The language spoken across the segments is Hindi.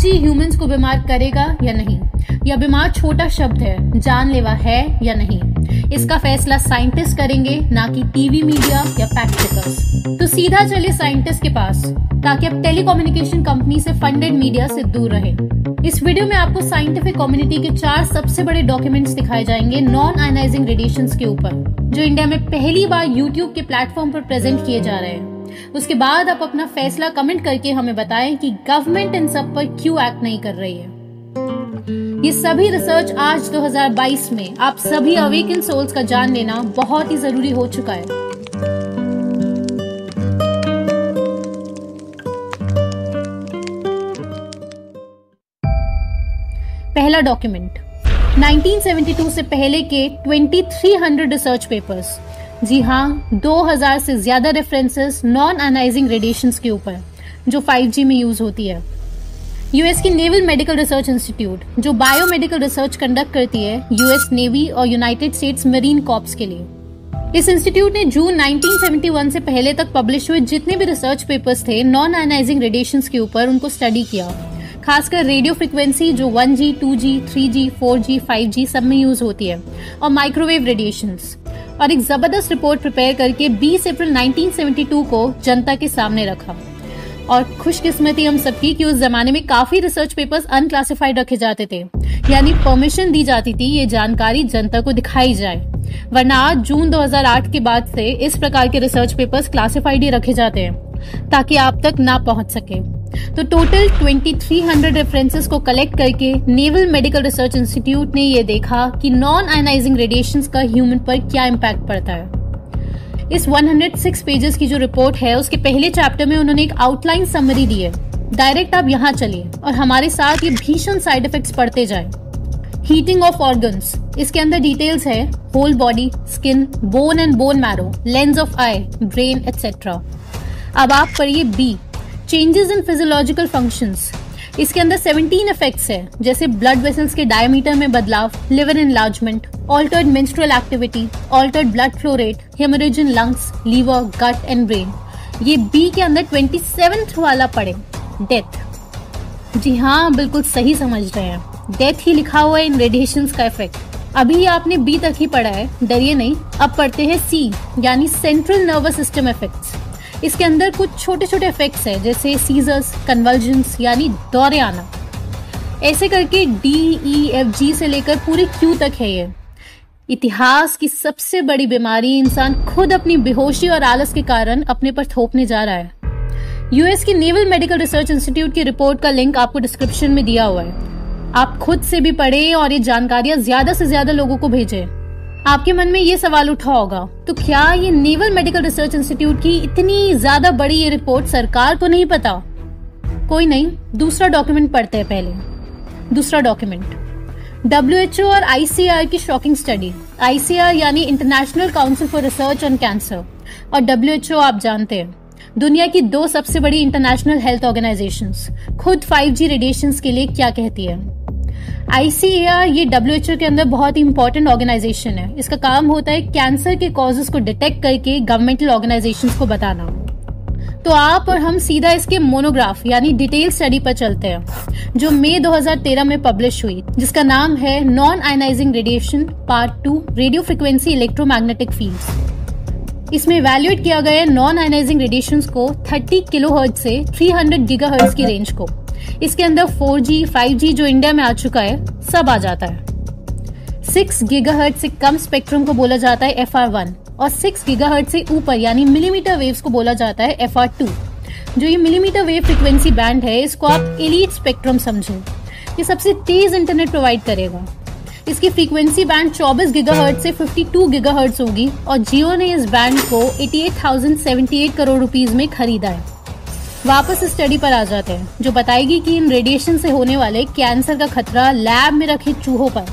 5G ह्यूमंस को बीमार करेगा या नहीं, या बीमार छोटा शब्द है, जानलेवा है या नहीं, इसका फैसला साइंटिस्ट करेंगे, ना कि टीवी मीडिया या फैक्ट चेकर्स। तो सीधा चलिए साइंटिस्ट के पास, ताकि आप टेलीकम्युनिकेशन कंपनी से फंडेड मीडिया से दूर रहे। इस वीडियो में आपको साइंटिफिक कम्युनिटी के 4 सबसे बड़े डॉक्यूमेंट्स दिखाए जाएंगे नॉन आयनाइजिंग रेडिएशंस के ऊपर, जो इंडिया में पहली बार यूट्यूब के प्लेटफॉर्म पर प्रेजेंट किए जा रहे हैं। उसके बाद आप अपना फैसला कमेंट करके हमें बताएं कि गवर्नमेंट इन सब पर क्यों एक्ट नहीं कर रही है। ये सभी रिसर्च आज 2022 में आप सभी अवेकन सोल्स का जान लेना बहुत ही जरूरी हो चुका है। पहला डॉक्यूमेंट 1972 से पहले के 2300 रिसर्च पेपर्स, जी हाँ 2000 से ज्यादा रेफरेंसेस नॉन आयनाइजिंग रेडिएशंस के ऊपर जो 5G में यूज होती है। यूएस की नेवल मेडिकल रिसर्च इंस्टीट्यूट जो बायोमेडिकल रिसर्च कंडक्ट करती है यूएस नेवी और यूनाइटेड स्टेट्स मरीन कॉर्प्स के लिए। इस इंस्टीट्यूट ने जून 1971 से पहले तक पब्लिश हुए जितने भी रिसर्च पेपर्स थे नॉन आयनाइजिंग रेडिएशंस के ऊपर, उनको स्टडी किया, खासकर रेडियो फ्रिक्वेंसी जो 1G, 2G, 3G, 4G, 5G सब में यूज होती है, और माइक्रोवेव रेडिएशंस, और एक जबरदस्त रिपोर्ट प्रिपेयर करके 20 अप्रैल 1972 को जनता के सामने रखा। और खुशकिस्मती हम सबकी कि उस जमाने में काफी रिसर्च पेपर्स अनक्लासिफाइड रखे जाते थे, यानी परमिशन दी जाती थी ये जानकारी जनता को दिखाई जाए, वरना आज जून 2008 के बाद से इस प्रकार के रिसर्च पेपर्स क्लासिफाइड ही रखे जाते हैं ताकि आप तक ना पहुंच सके। तो टोटल 2300 रेफरेंसेस को कलेक्ट करके नेवल मेडिकल रिसर्च इंस्टीट्यूट ने ये देखा कि नॉन आयनाइजिंग रेडिएशंस का ह्यूमन पर क्या इम्पैक्ट पड़ता है। इस 106 पेजेस की जो रिपोर्ट है उसके पहले चैप्टर में उन्होंने एक आउटलाइन समरी दी है। डायरेक्ट आप यहाँ चलिए और हमारे साथ ये भीषण साइड इफेक्ट्स पढ़ते जाएं। हीटिंग ऑफ ऑर्गन्स, इसके अंदर डिटेल्स है whole body, skin, bone and bone marrow, lens of eye, brain etcetera. अब आप पढ़िए B, changes in physiological functions. इसके अंदर 17 इफेक्ट्स है, जैसे ब्लड वेसल्स के डायमीटर में बदलाव, liver enlargement, altered menstrual activity, altered blood flow rate, hemorrhage in lungs, liver, gut and brain. ये बी के अंदर 27th वाला पढ़े, डेथ। जी हाँ, बिल्कुल सही समझ रहे हैं, डेथ ही लिखा हुआ है इन रेडिएशंस का इफेक्ट। अभी आपने बी तक ही पढ़ा है, डरिए नहीं। अब पढ़ते हैं सी, यानी सेंट्रल नर्वस सिस्टम इफेक्ट्स। इसके अंदर कुछ छोटे छोटे इफेक्ट्स हैं, जैसे सीजर्स, कन्वल्जन्स यानी दौरे आना। ऐसे करके DEFG से लेकर पूरे Q तक है ये। इतिहास की सबसे बड़ी बीमारी इंसान खुद अपनी बेहोशी और आलस के कारण अपने पर थोपने जा रहा है। यूएस की नेवल मेडिकल रिसर्च इंस्टीट्यूट की रिपोर्ट का लिंक आपको डिस्क्रिप्शन में दिया हुआ है, आप खुद से भी पढ़ें और ये जानकारियां ज्यादा से ज्यादा लोगों को भेजें। आपके मन में ये सवाल उठा होगा, तो क्या ये नेवल मेडिकल रिसर्च इंस्टीट्यूट की इतनी ज्यादा बड़ी ये रिपोर्ट सरकार को नहीं पता? कोई नहीं, दूसरा डॉक्यूमेंट पढ़ते हैं पहले। दूसरा डॉक्यूमेंट WHO और ICAR की शॉकिंग स्टडी। ICAR यानी international council for research on cancer, और WHO आप जानते हैं दुनिया की 2 सबसे बड़ी इंटरनेशनल हेल्थ ऑर्गेनाइजेशंस, खुद 5G रेडिएशंस के लिए क्या कहती है। ICAR ये WHO के अंदर बहुत ही इंपॉर्टेंट ऑर्गेनाइजेशन है। इसका काम होता है कैंसर के कॉजेस को डिटेक्ट करके गवर्नमेंटल ऑर्गेनाइजेशंस को बताना। तो आप और हम सीधा इसके मोनोग्राफ यानी डिटेल स्टडी पर चलते हैं, जो मई 2013 में पब्लिश हुई, जिसका नाम है non ionising radiation part 2, radio frequency electromagnetic fields. इसमें इवैल्यूएट किया गया है नॉन आयनाइजिंग रेडिएशंस को 30 किलोहर्ट्ज से 300 गीगाहर्ट्ज की रेंज को। इसके अंदर 4G, 5G जो इंडिया में आ चुका है सब आ जाता है। 6 गीगाहर्ट्ज से कम स्पेक्ट्रम को बोला जाता है FR1, और 6 गीगाहर्ट्ज से ऊपर यानी मिलीमीटर वेव्स को बोला जाता है FR2। जो ये मिलीमीटर वेव फ्रीक्वेंसी बैंड है, इसको आप एलीट स्पेक्ट्रम समझें। ये सबसे तेज इंटरनेट प्रोवाइड करेगा। इसकी फ्रीक्वेंसी बैंड 24 गीगाहर्ट्ज से 52 गीगाहर्ट्ज होगी, और जियो ने इस बैंड को 88,078 करोड़ रुपीस में खरीदा है। वापस स्टडी पर आ जाते हैं, जो बताएगी कि इन रेडिएशन से होने वाले कैंसर का खतरा लैब में रखे चूहों पर,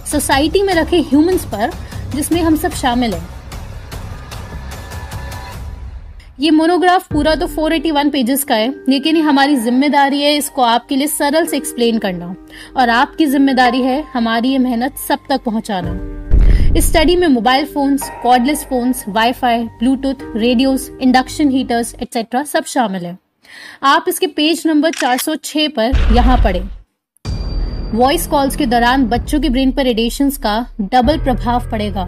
सोसाइटी में रखे ह्यूमंस पर, जिसमें हम सब शामिल हैं। ये मोनोग्राफ पूरा तो 481 पेजेस का है, लेकिन ये हमारी जिम्मेदारी है इसको आपके लिए सरल से एक्सप्लेन करना, और आपकी जिम्मेदारी है हमारी ये मेहनत सब तक पहुंचाना। इस स्टडी में mobile phones, cordless phones, wifi, Bluetooth, radios, induction heaters etcetera सब शामिल है। आप इसके पेज नंबर 406 पर यहाँ पढ़ें। वॉइस कॉल्स के दौरान बच्चों के ब्रेन पर रेडिएशंस का डबल प्रभाव पड़ेगा।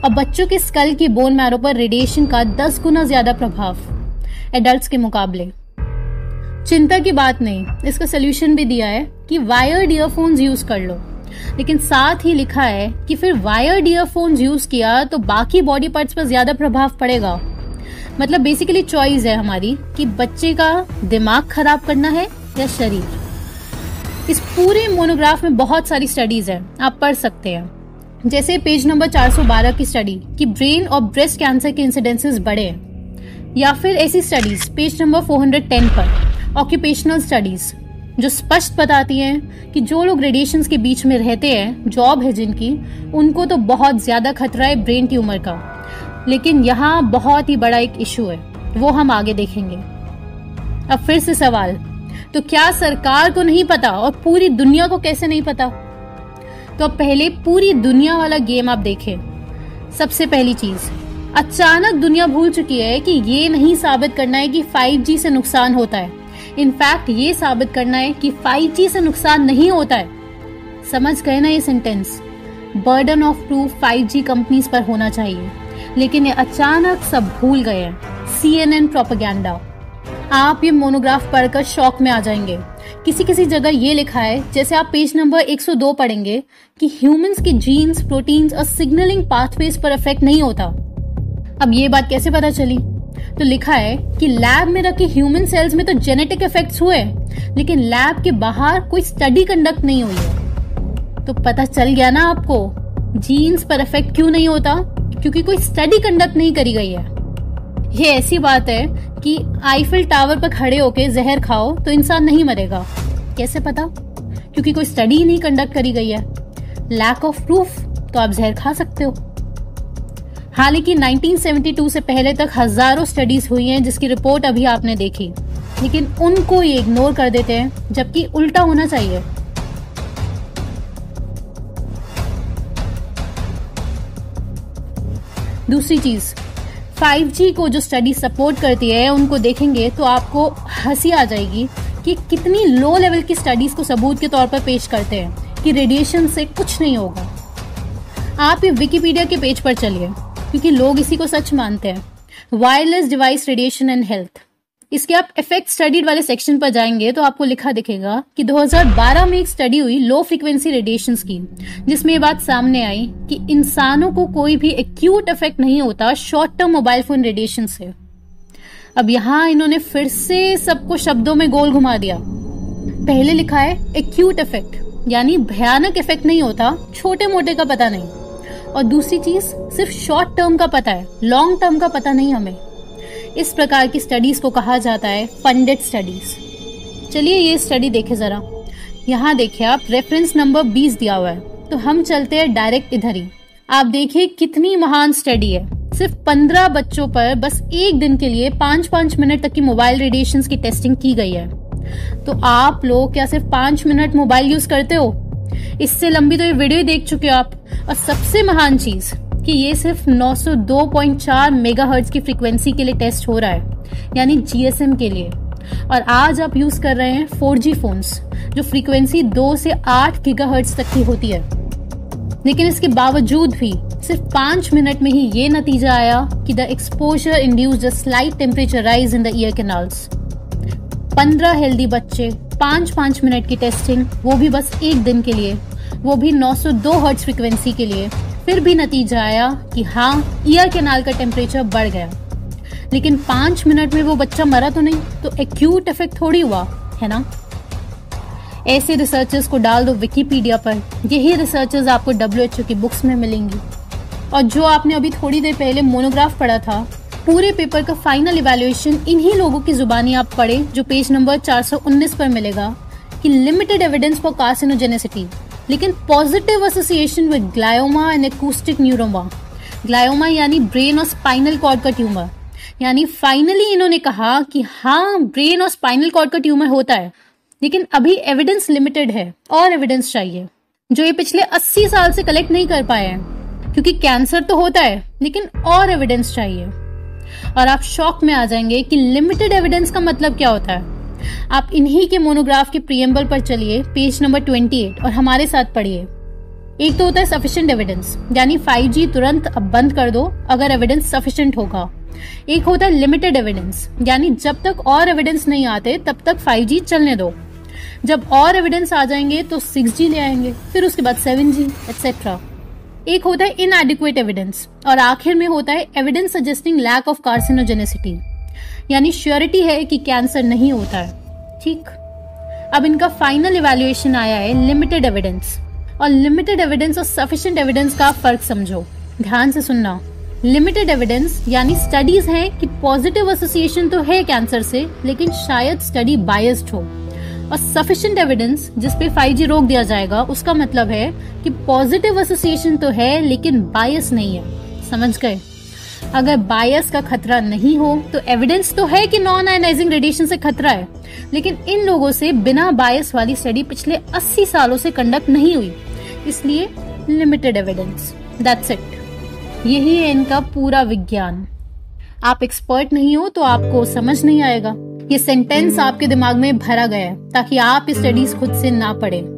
अब बच्चों के स्कल की बोन मैरो पर रेडिएशन का 10 गुना ज्यादा प्रभाव एडल्ट्स के मुकाबले। चिंता की बात नहीं, इसका सोल्यूशन भी दिया है कि वायर्ड ईयरफोन्स यूज कर लो, लेकिन साथ ही लिखा है कि फिर वायर्ड ईयरफोन्स यूज किया तो बाकी बॉडी पार्ट्स पर ज्यादा प्रभाव पड़ेगा। मतलब बेसिकली चॉइस है हमारी कि बच्चे का दिमाग खराब करना है या शरीर। इस पूरे मोनोग्राफ में बहुत सारी स्टडीज हैं, आप पढ़ सकते हैं। जैसे पेज नंबर 412 की स्टडी कि ब्रेन और ब्रेस्ट कैंसर के इंसिडेंसेस बढ़े हैं, या फिर ऐसी स्टडीज पेज नंबर 410 पर ऑक्यूपेशनल स्टडीज जो स्पष्ट बताती हैं कि जो लोग रेडिएशन के बीच में रहते हैं, जॉब है जिनकी, उनको तो बहुत ज्यादा खतरा है ब्रेन ट्यूमर का। लेकिन यहाँ बहुत ही बड़ा एक इशू है, वो हम आगे देखेंगे। अब फिर से सवाल, तो क्या सरकार को नहीं पता और पूरी दुनिया को कैसे नहीं पता? तो अब पहले पूरी दुनिया वाला गेम आप देखें। सबसे पहली चीज, अचानक दुनिया भूल चुकी है कि ये नहीं साबित करना है कि 5G से नुकसान होता है। इनफैक्ट ये साबित करना है कि 5G से नुकसान नहीं होता है। समझ गए ना ये sentence? Burden of proof 5G companies पर होना चाहिए, लेकिन ये अचानक सब भूल गए हैं। CNN propaganda. आप ये मोनोग्राफ पढ़कर शॉक में आ जाएंगे। किसी किसी जगह ये लिखा है, जैसे आप पेज नंबर 102 पढ़ेंगे, कि ह्यूमंस की जीन्स, प्रोटीन्स और सिग्नलिंग पाथवेज पर इफेक्ट नहीं होता। अब ये बात कैसे पता चली? तो लिखा है कि लैब में रखे ह्यूमन सेल्स में तो जेनेटिक इफेक्ट्स हुए, लेकिन लैब के बाहर कोई स्टडी कंडक्ट नहीं हुई है। तो पता चल गया ना आपको, जीन्स पर इफेक्ट क्यों नहीं होता? क्योंकि कोई स्टडी कंडक्ट नहीं करी गई है। ये ऐसी बात है कि आईफिल टावर पर खड़े होके जहर खाओ तो इंसान नहीं मरेगा। कैसे पता? क्योंकि कोई स्टडी ही नहीं कंडक्ट करी गई है। लैक ऑफ प्रूफ, तो आप जहर खा सकते हो। हालांकि 1972 से पहले तक हजारों स्टडीज हुई हैं जिसकी रिपोर्ट अभी आपने देखी, लेकिन उनको ये इग्नोर कर देते हैं, जबकि उल्टा होना चाहिए। दूसरी चीज, 5G को जो स्टडी सपोर्ट करती है उनको देखेंगे तो आपको हंसी आ जाएगी कि कितनी लो लेवल की स्टडीज को सबूत के तौर पर पेश करते हैं कि रेडिएशन से कुछ नहीं होगा। आप ये विकिपीडिया के पेज पर चलिए, क्योंकि लोग इसी को सच मानते हैं। Wireless device radiation and health, इसके आप इफेक्ट स्टडीड वाले सेक्शन पर जाएंगे तो आपको लिखा दिखेगा कि 2012 में एक स्टडी हुई लो फ्रीक्वेंसी रेडिएशंस की, जिसमें ये बात सामने आई कि इंसानों को कोई भी एक्यूट इफेक्ट नहीं होता short term mobile phone radiation से। अब यहाँ इन्होंने फिर से सबको शब्दों में गोल घुमा दिया। पहले लिखा है एक्यूट इफेक्ट, यानी भयानक इफेक्ट नहीं होता, छोटे मोटे का पता नहीं। और दूसरी चीज, सिर्फ शॉर्ट टर्म का पता है, लॉन्ग टर्म का पता नहीं हमें। इस प्रकार की स्टडीज को कहा जाता है फंडेड स्टडीज। चलिए ये स्टडी देखें जरा। यहाँ देखिए आप, रेफरेंस नंबर 20 दिया हुआ है, तो हम चलते हैं डायरेक्ट इधर ही। आप देखिए कितनी महान स्टडी है। सिर्फ 15 बच्चों पर बस एक दिन के लिए 5-5 मिनट तक की मोबाइल रेडिएशन की टेस्टिंग की गई है। तो आप लोग क्या सिर्फ 5 मिनट मोबाइल यूज करते हो? इससे लंबी तो ये वीडियो देख चुके हो आप। और सबसे महान चीज कि ये सिर्फ 902.4 मेगाहर्ट्ज की फ्रीक्वेंसी के लिए टेस्ट हो रहा है, यानी GSM के लिए। और आज आप यूज कर रहे हैं 4G फोन्स, जो फ्रीक्वेंसी 2 से 8 गीगाहर्ट्ज तक की होती है। लेकिन इसके बावजूद भी सिर्फ 5 मिनट में ही ये नतीजा आया कि the exposure induced a slight temperature rise in the year canals. 15 healthy बच्चे, 5-5 मिनट की टेस्टिंग, वो भी बस एक दिन के लिए, वो भी 902 हर्ट्ज फ्रीक्वेंसी के लिए। फिर भी नतीजा आया कि हाँ, ईयर कैनाल का टेम्परेचर बढ़ गया। लेकिन 5 मिनट में वो बच्चा मरा तो नहीं, तो एक्यूट इफेक्ट थोड़ी हुआ है ना। ऐसे रिसर्चर्स को डाल दो विकिपीडिया पर, यही रिसर्चर्स आपको WHO की बुक्स में मिलेंगी। और जो आपने अभी थोड़ी देर पहले मोनोग्राफ पढ़ा था, पूरे पेपर का फाइनल इवैल्यूएशन इन्हीं लोगों की जुबानी आप पढ़े, जो पेज नंबर 419 पर मिलेगा कि लिमिटेड एविडेंस फॉर कार्सिनोजेनेसिटी, लेकिन positive association with glioma and acoustic neuroma. Glioma यानी ब्रेन और स्पाइनल कॉर्ड का ट्यूमर। यानी फाइनली इन्होंने कहा कि हाँ, ब्रेन और स्पाइनल कॉर्ड का ट्यूमर होता है, लेकिन अभी एविडेंस लिमिटेड है, और एविडेंस चाहिए, जो ये पिछले 80 साल से कलेक्ट नहीं कर पाए हैं। क्योंकि कैंसर तो होता है, लेकिन और एविडेंस चाहिए। और आप शॉक में आ जाएंगे कि लिमिटेड एविडेंस का मतलब क्या होता है। आप इन्हीं के मोनोग्राफ के प्रीएम्बल पर चलिए, पेज नंबर 28, और हमारे साथ पढ़िए। एक तो होता है सफिशिएंट एविडेंस, यानी 5G तुरंत अब बंद कर दो अगर एविडेंस सफिशिएंट होगा। एक होता है लिमिटेड एविडेंस, यानी जब तक और एविडेंस नहीं आते तब तक 5G चलने दो। जब और एविडेंस आ जाएंगे तो 6G ले आएंगे, फिर उसके बाद 7G एक्सेट्रा। एक होता है इनएडिक्वेट एविडेंस, और आखिर में होता है evidence suggesting lack of carcinogenicity, यानी श्योरिटी है कि कैंसर नहीं होता है। ठीक, अब इनका फाइनल इवैल्यूएशन आया है लिमिटेड एविडेंस। और लिमिटेड एविडेंस और सफिशिएंट एविडेंस का फर्क समझो, ध्यान से सुनना। लिमिटेड एविडेंस यानी स्टडीज हैं कि पॉजिटिव एसोसिएशन तो है कैंसर से, लेकिन शायद स्टडी बायस्ड हो। और सफिशिएंट एविडेंस जिस पे 5G रोक दिया जाएगा, उसका मतलब है कि पॉजिटिव एसोसिएशन तो है लेकिन बायस नहीं है। समझ गए? अगर बायस का खतरा नहीं हो तो एविडेंस तो है कि नॉन आयनाइजिंग रेडिएशन से खतरा है, लेकिन इन लोगों से बिना बायस वाली स्टडी पिछले 80 सालों से कंडक्ट नहीं हुई, इसलिए लिमिटेड एविडेंस। दैट्स इट, यही है इनका पूरा विज्ञान। आप एक्सपर्ट नहीं हो तो आपको समझ नहीं आएगा। ये सेंटेंस आपके दिमाग में भरा गया है ताकि आप इस स्टडीज खुद से ना पढ़ें।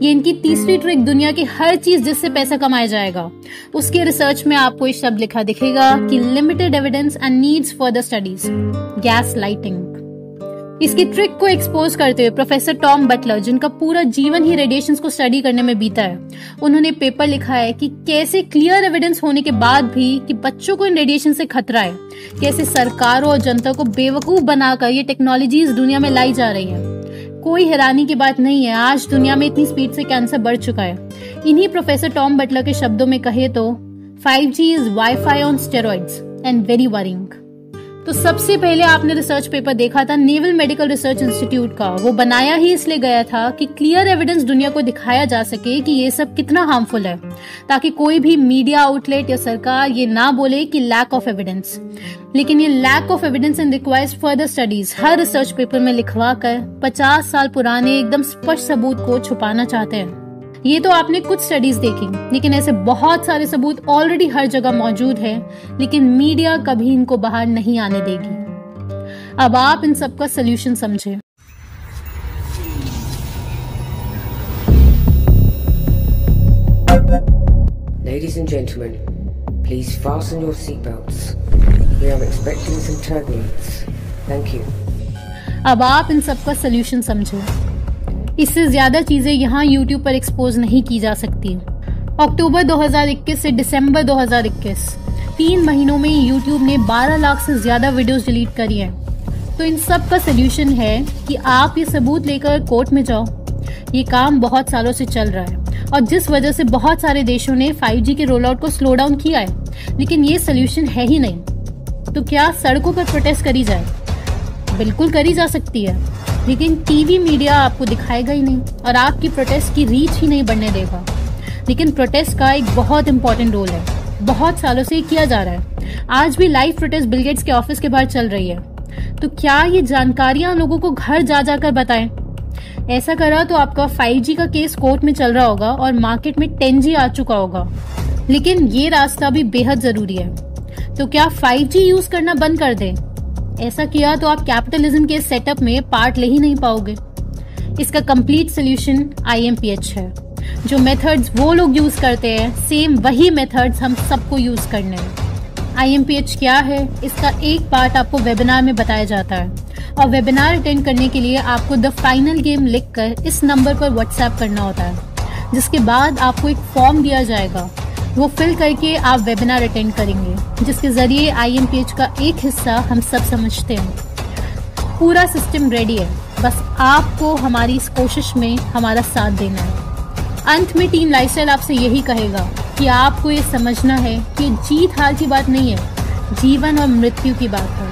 ये इनकी तीसरी ट्रिक, दुनिया की हर चीज जिससे पैसा कमाया जाएगा उसके रिसर्च में आपको ये शब्द लिखा दिखेगा कि limited evidence and needs further studies, gas lighting. इसकी ट्रिक को एक्सपोज करते हुए प्रोफेसर टॉम बटलर, जिनका पूरा जीवन ही रेडिएशंस को स्टडी करने में बीता है, उन्होंने पेपर लिखा है कि कैसे क्लियर एविडेंस होने के बाद भी कि बच्चों को इन रेडिएशन से खतरा है, कैसे सरकारों और जनता को बेवकूफ बनाकर ये टेक्नोलॉजीज दुनिया में लाई जा रही है। कोई हैरानी की बात नहीं है, आज दुनिया में इतनी स्पीड से कैंसर बढ़ चुका है। इन्हीं प्रोफेसर टॉम बटलर के शब्दों में कहे तो 5G is wifi on steroids and very worrying. तो सबसे पहले आपने रिसर्च पेपर देखा था नेवल मेडिकल रिसर्च इंस्टीट्यूट का। वो बनाया ही इसलिए गया था कि क्लियर एविडेंस दुनिया को दिखाया जा सके कि ये सब कितना हार्मफुल है, ताकि कोई भी मीडिया आउटलेट या सरकार ये ना बोले कि लैक ऑफ एविडेंस। लेकिन ये lack of evidence and requires further studies हर रिसर्च पेपर में लिखवा कर 50 साल पुराने एकदम स्पष्ट सबूत को छुपाना चाहते हैं। ये तो आपने कुछ स्टडीज देखी, लेकिन ऐसे बहुत सारे सबूत ऑलरेडी हर जगह मौजूद हैं, लेकिन मीडिया कभी इनको बाहर नहीं आने देगी। अब आप इन सब का सलूशन समझे। Ladies and gentlemen, please fasten your seatbelts. We are expecting some turbulence. Thank you. अब आप इन सब का सलूशन समझे। इससे ज्यादा चीजें यहाँ YouTube पर एक्सपोज नहीं की जा सकती। अक्टूबर 2021 से दिसंबर 2021, 3 महीनों में YouTube ने 12 लाख से ज्यादा वीडियोस डिलीट करी हैं। तो इन सब का सलूशन है कि आप ये सबूत लेकर कोर्ट में जाओ। ये काम बहुत सालों से चल रहा है और जिस वजह से बहुत सारे देशों ने 5G के रोल आउट को स्लो डाउन किया है, लेकिन ये सलूशन है ही नहीं। तो क्या सड़कों पर प्रोटेस्ट करी जाए? बिल्कुल करी जा सकती है, लेकिन टीवी मीडिया आपको दिखाएगा ही नहीं और आपकी प्रोटेस्ट की रीच ही नहीं बढ़ने देगा। लेकिन प्रोटेस्ट का एक बहुत इंपॉर्टेंट रोल है, बहुत सालों से किया जा रहा है। आज भी लाइव प्रोटेस्ट बिल गेट्स के ऑफिस के बाहर चल रही है। तो क्या ये जानकारियां लोगों को घर जा जाकर बताएं? ऐसा करा तो आपका 5G का केस कोर्ट में चल रहा होगा और मार्केट में 10G आ चुका होगा। लेकिन ये रास्ता भी बेहद जरूरी है। तो क्या 5G यूज करना बंद कर दें? ऐसा किया तो आप कैपिटलिज्म के सेटअप में पार्ट ले ही नहीं पाओगे। इसका कंप्लीट सोल्यूशन IMPH है। जो मेथड्स वो लोग यूज करते हैं, सेम वही मेथड्स हम सबको यूज करने हैं। IMPH क्या है, इसका एक पार्ट आपको वेबिनार में बताया जाता है और वेबिनार अटेंड करने के लिए आपको द फाइनल गेम लिखकर इस नंबर पर व्हाट्सएप करना होता है, जिसके बाद आपको एक फॉर्म दिया जाएगा। वो फिल करके आप वेबिनार अटेंड करेंगे, जिसके जरिए IMPH का एक हिस्सा हम सब समझते हैं। पूरा सिस्टम रेडी है, बस आपको हमारी इस कोशिश में हमारा साथ देना है। अंत में टीम लाइफस्टाइल आपसे यही कहेगा कि आपको ये समझना है कि जीत हार की बात नहीं है, जीवन और मृत्यु की बात है।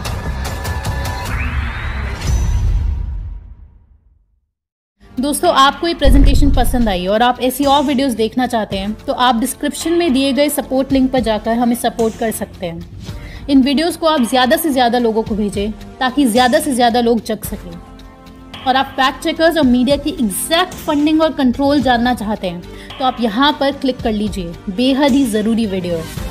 दोस्तों, आपको ये प्रेजेंटेशन पसंद आई और आप ऐसी और वीडियोस देखना चाहते हैं तो आप डिस्क्रिप्शन में दिए गए सपोर्ट लिंक पर जाकर हमें सपोर्ट कर सकते हैं। इन वीडियोस को आप ज़्यादा से ज़्यादा लोगों को भेजें ताकि ज़्यादा से ज़्यादा लोग जग सकें। और आप फैक्ट चेकर्स और मीडिया की एग्जैक्ट फंडिंग और कंट्रोल जानना चाहते हैं तो आप यहाँ पर क्लिक कर लीजिए, बेहद ही ज़रूरी वीडियो है।